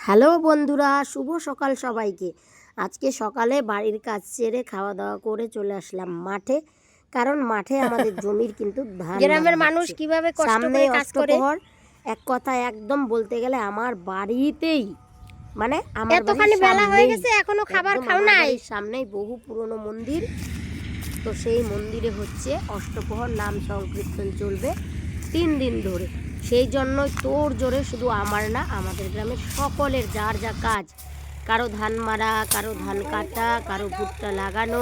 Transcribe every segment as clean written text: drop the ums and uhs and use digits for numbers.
Hello বন্ধুরা, শুভ সকাল সবাইকে। আজকে সকালে বাড়ির কাজ সেরে খাওয়া দাওয়া করে চলে আসলাম মাঠে, কারণ মাঠে আমাদের জমির কিন্তু ধান গ্রামের মানুষ কিভাবে কষ্ট করে কাজ করে। এক কথায় একদম বলতে গেলে আমার বাড়িতেই, মানে আমার এতখানি বেলা হয়ে গেছে এখনো খাবার খাও নাই। সামনেই বহু পুরনো মন্দির, তো সেই মন্দিরে হচ্ছে অষ্টপ্রহর নাম সংকীর্তন চলবে 3 দিন ধরে। সেই জন্যই তোর জোরে শুধু আমার না, আমাদের গ্রামের সকলের যার যা কাজ, কারো ধান মারা, কারো ধান কাটা, কারো ভুট্টা লাগানো,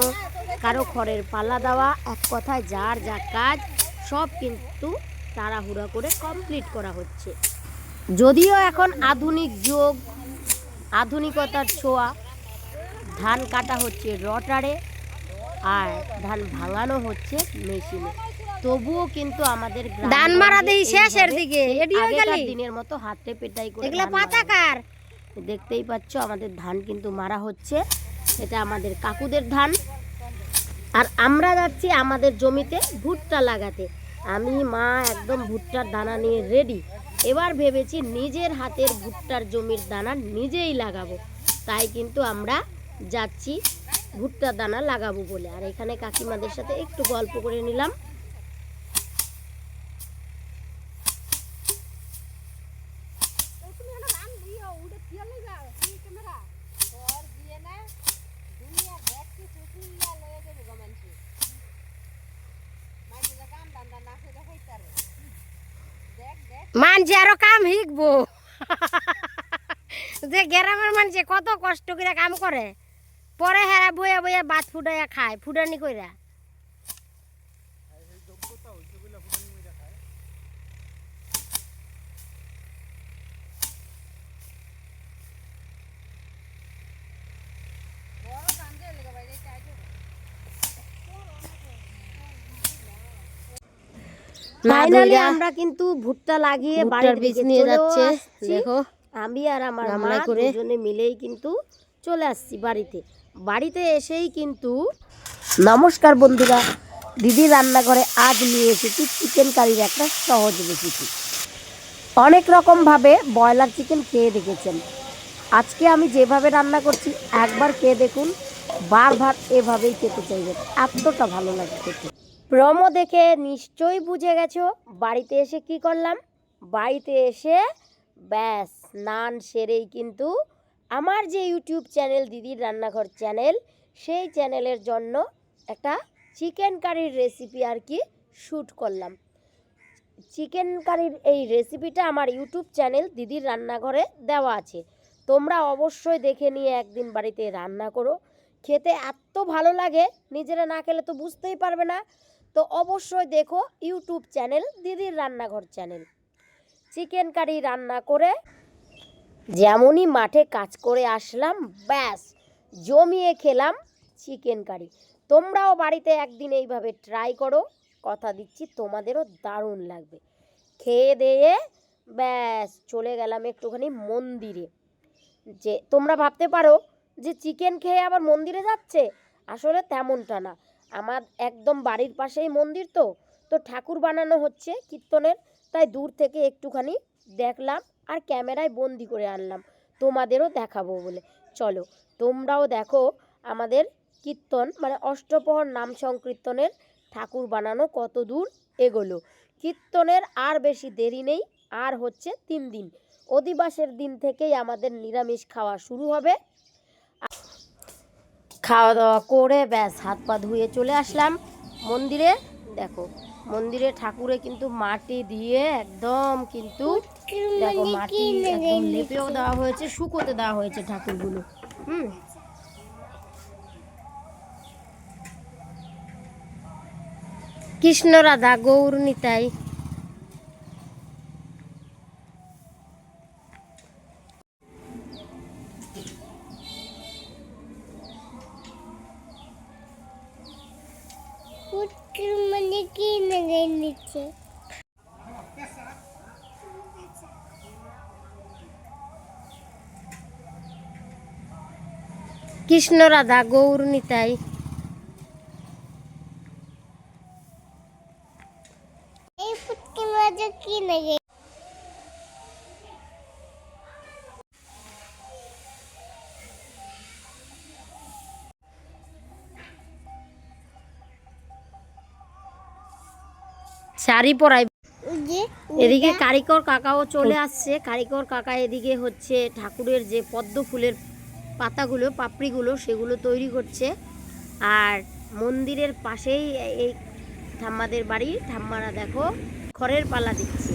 কারো খড়ের পালা দেওয়া, এক কথায় যার যা কাজ সব কিন্তু তাড়াহুড়া করে কমপ্লিট করা হচ্ছে। যদিও এখন আধুনিক যুগ, আধুনিকতার ছোঁয়া, ধান কাটা হচ্ছে রটারে আর ধান ভাঙানো হচ্ছে মেশিনে, তবুও কিন্তু আমাদের ধান মারা দেই শেষের দিকে আগেকার দিনের মতো হাতে পেটাই করে এগুলা পাতাকার। দেখতেই পাচ্ছ আমাদের ধান কিন্তু মারা হচ্ছে। এটা আমাদের কাকুদের ধান, আর আমরা যাচ্ছি আমাদের জমিতে ভুট্টা লাগাতে। আমি মা একদম ভুট্টার দানা নিয়ে রেডি। এবার ভেবেছি নিজের হাতের ভুট্টার জমির দানা নিজেই লাগাবো, তাই কিন্তু আমরা যাচ্ছি ভুট্টার দানা লাগাবো বলে। আর এখানে কাকিমাদের সাথে একটু গল্প করে নিলাম। মানছে আরো কাম শিখবো যে গ্রামের মানুষে কত কষ্ট করে কাম করে, পরে হেরা বইয়া বইয়া ভাত ফুটাইয়া খায়, ফুটানি কইরা। ফাইনালি আমরা কিন্তু ভুট্টা লাগিয়ে বাড়ির বীজ নিয়ে যাচ্ছে। দেখো আমি আর আমার মা দুজনে মিলেই কিন্তু চলে আসছি বাড়িতে। বাড়িতে এসেই কিন্তু নমস্কার বন্ধুরা, দিদি রান্নাঘরে আজ নিয়ে এসেছি চিকেন কারির একটা সহজ রেসিপি। অনেক রকমভাবে ব্রয়লার চিকেন খেয়ে দেখেছেন, আজকে আমি যেভাবে রান্না করছি একবার খেয়ে দেখুন, বারবার এভাবেই খেতে চাইবেন, এতটা ভালো লাগে খেতে। প্রোমো দেখে নিশ্চয়ই বুঝে গেছো বাড়িতে এসে কি করলাম। বাড়িতে এসে ব্যাস স্নান সেরেই কিন্তু আমার যে ইউটিউব চ্যানেল দিদির রান্নাঘর চ্যানেল, সেই চ্যানেলের জন্য একটা চিকেন কারির রেসিপি আর কি শ্যুট করলাম। চিকেন কারির এই রেসিপিটা আমার ইউটিউব চ্যানেল দিদির রান্নাঘরে দেওয়া আছে, তোমরা অবশ্যই দেখে নিয়ে একদিন বাড়িতে রান্না করো, খেতে এত ভালো লাগে, নিজেরা না খেলে তো বুঝতেই পারবে না। তো অবশ্যই দেখো ইউটিউব চ্যানেল দিদির রান্নাঘর চ্যানেল। চিকেন কারি রান্না করে যেমনই মাঠে কাজ করে আসলাম, ব্যাস জমিয়ে খেলাম চিকেন কারি। তোমরাও বাড়িতে একদিন এইভাবে ট্রাই করো, কথা দিচ্ছি তোমাদেরও দারুণ লাগবে। খেয়ে দিয়ে ব্যাস চলে গেলাম একটুখানি মন্দিরে। যে তোমরা ভাবতে পারো যে চিকেন খেয়ে আবার মন্দিরে যাচ্ছে, আসলে তেমনটা না। আমার একদম বাড়ির পাশেই মন্দির, তো ঠাকুর বানানো হচ্ছে কীর্তনের, তাই দূর থেকে একটুখানি দেখলাম আর ক্যামেরায় বন্দি করে আনলাম তোমাদেরও দেখাবো বলে। চলো তোমরাও দেখো আমাদের কীর্তন, মানে অষ্টপ্রহর নাম সংকীর্তনের ঠাকুর বানানো কত দূর এগোলো। কীর্তনের আর বেশি দেরি নেই, আর হচ্ছে 3 দিন। অধিবাসের দিন থেকেই আমাদের নিরামিষ খাওয়া শুরু হবে। খাওয়া দাওয়া করে ব্যাস হাত পা ধুয়ে চলে আসলাম মন্দিরে। দেখো মন্দিরে ঠাকুরে কিন্তু মাটি দিয়ে একদম কিন্তু দেখো মাটি একদম লেপেও দেওয়া হয়েছে, শুকোতে দেওয়া হয়েছে ঠাকুরগুলো। কৃষ্ণ রাধা গৌর নিতাই। কৃষ্ণ রাধা গৌর নিতাই। শাড়ি পরাই। এদিকে কারিগর কাকাও চলে আসছে। কারিগর কাকা এদিকে হচ্ছে ঠাকুরের যে পদ্ম ফুলের পাতাগুলো পাপড়িগুলো সেগুলো তৈরি করছে। আর মন্দিরের পাশেই এই ঠাম্মাদের বাড়ি, ঠাম্মারা দেখো খড়ের পালা দিচ্ছে।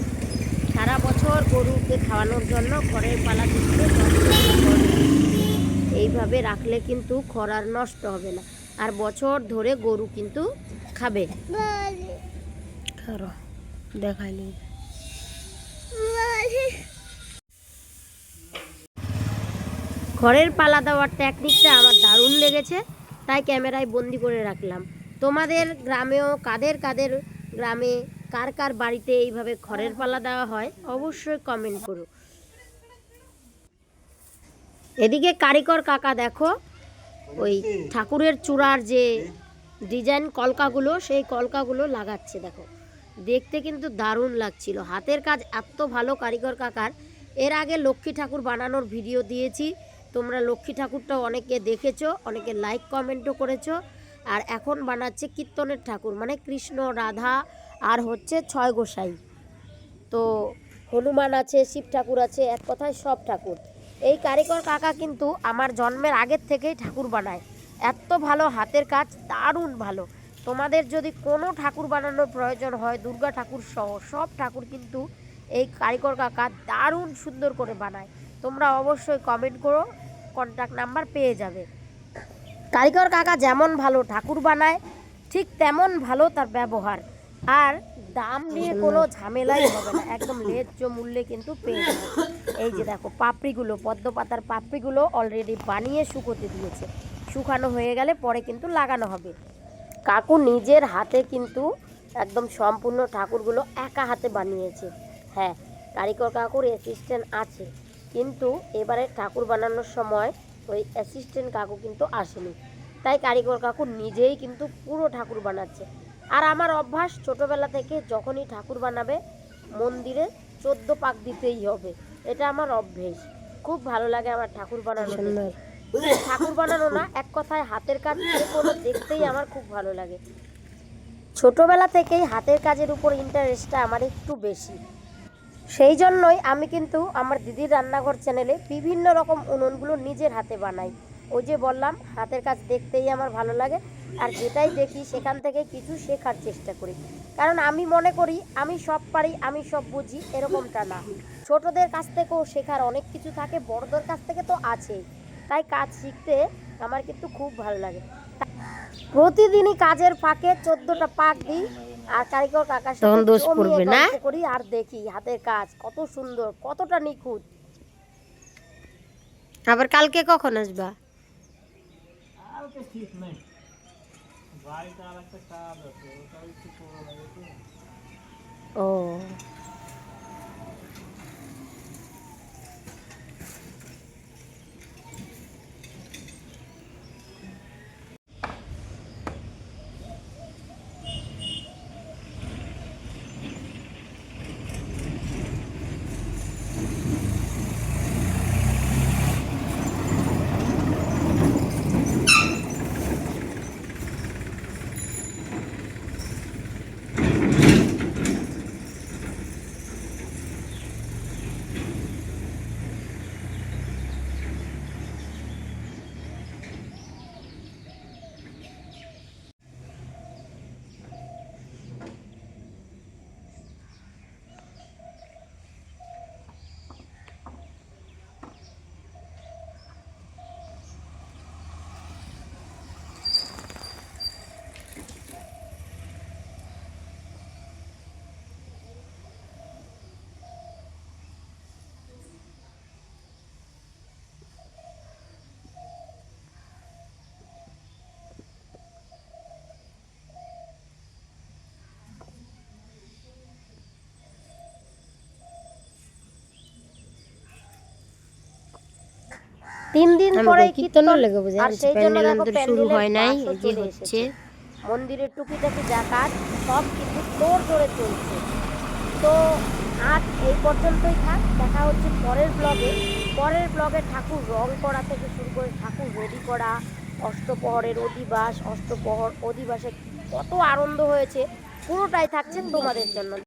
সারা বছর গরুকে খাওয়ানোর জন্য খড়ের পালা দিচ্ছে। এইভাবে রাখলে কিন্তু খড় আর নষ্ট হবে না, আর বছর ধরে গরু কিন্তু খাবে। দেখাইনি খড়ের পালা দেওয়ার টেকনিকটা আমার দারুণ লেগেছে, তাই ক্যামেরায় বন্দি করে রাখলাম। তোমাদের গ্রামেও কাদের কাদের গ্রামে কার কার বাড়িতে এইভাবে খড়ের পালা দেওয়া হয় অবশ্যই কমেন্ট করো। এদিকে কারিগর কাকা দেখো ওই ঠাকুরের চূড়ার যে ডিজাইন কলকাগুলো, সেই কলকাগুলো লাগাচ্ছে। দেখো দেখতে কিন্তু দারুণ লাগছিল, হাতের কাজ এত ভালো কারিগর কাকার। এর আগে লক্ষ্মী ঠাকুর বানানোর ভিডিও দিয়েছি, তোমরা লক্ষ্মী ঠাকুরটাও অনেকে দেখেছো, অনেকে লাইক কমেন্টও করেছো। আর এখন বানাচ্ছে কীর্তনের ঠাকুর, মানে কৃষ্ণ রাধা আর হচ্ছে 6 গোসাই। তো হনুমান আছে, শিব ঠাকুর আছে, এক কথায় সব ঠাকুর। এই কারিগর কাকা কিন্তু আমার জন্মের আগের থেকেই ঠাকুর বানায়। এত ভালো হাতের কাজ, দারুণ ভালো। তোমাদের যদি কোনো ঠাকুর বানানোর প্রয়োজন হয়, দুর্গা ঠাকুর সহ সব ঠাকুর কিন্তু এই কারিগর কাকা দারুণ সুন্দর করে বানায়। তোমরা অবশ্যই কমেন্ট করো, কন্ট্যাক্ট নাম্বার পেয়ে যাবে। কারিগর কাকা যেমন ভালো ঠাকুর বানায়, ঠিক তেমন ভালো তার ব্যবহার। আর দাম নিয়ে কোনো ঝামেলাই হবে না, একদম ন্যায্য মূল্যে কিন্তু পেয়ে যাবে। এই যে দেখো পাপড়িগুলো, পদ্ম পাতার পাপড়িগুলো অলরেডি বানিয়ে শুকোতে দিয়েছে। শুকানো হয়ে গেলে পরে কিন্তু লাগানো হবে। কাকু নিজের হাতে কিন্তু একদম সম্পূর্ণ ঠাকুরগুলো একা হাতে বানিয়েছে। হ্যাঁ, কারিগর কাকুর অ্যাসিস্ট্যান্ট আছে, কিন্তু এবারে ঠাকুর বানানোর সময় ওই অ্যাসিস্ট্যান্ট কাকু কিন্তু আসেনি, তাই কারিগর কাকু নিজেই কিন্তু পুরো ঠাকুর বানাচ্ছে। আর আমার অভ্যাস ছোটোবেলা থেকে, যখনই ঠাকুর বানাবে মন্দিরে 14 পাক দিতেই হবে, এটা আমার অভ্যেস। খুব ভালো লাগে আমার ঠাকুর বানানো। ঠাকুর বানানো না, এক কথায় হাতের কাজ যে কোনো দেখতেই আমার খুব ভালো লাগে। ছোটোবেলা থেকেই হাতের কাজের উপর ইন্টারেস্টটা আমার একটু বেশি। সেই জন্যই আমি কিন্তু আমার দিদির রান্নাঘর চ্যানেলে বিভিন্ন রকম উনুনগুলো নিজের হাতে বানাই। ওই যে বললাম, হাতের কাজ দেখতেই আমার ভালো লাগে, আর যেটাই দেখি সেখান থেকে কিছু শেখার চেষ্টা করি। কারণ আমি মনে করি আমি সব পারি, আমি সব বুঝি, এরকমটা না। ছোটদের কাছ থেকেও শেখার অনেক কিছু থাকে, বড়দের কাছ থেকে তো আছেই। তাই কাজ শিখতে আমার কিন্তু খুব ভালো লাগে। প্রতিদিনই কাজের ফাঁকে 14টা পাক দিই, আর কারিগর কাকার সাথে জমিয়ে গল্প করি, আর দেখি হাতের কাজ কত সুন্দর, কতটা নিখুঁত। আবার কালকে কখন আসবা? ঠিক নাই, বাড়িতে আর একটা কাজ আছে, ওটা একটু করা লাগে তো। ও তিন দিন পরে কীর্তন লেগে বোঝে, আর সেই জন্য শুরু হয় নাই, এই যে হচ্ছে মন্দিরের টুকিটাকি যা কাজ সব কিন্তু তোড় জোরে চলছে। তো আজ এই পর্যন্তই থাক, দেখা হচ্ছে পরের ব্লগে। ঠাকুর রং করা থেকে শুরু করে ঠাকুর রেডি করা, অষ্টপ্রহরের অধিবাস, অষ্টপ্রহর অধিবাসে কত আনন্দ হয়েছে পুরোটাই থাকছে তোমাদের জন্য।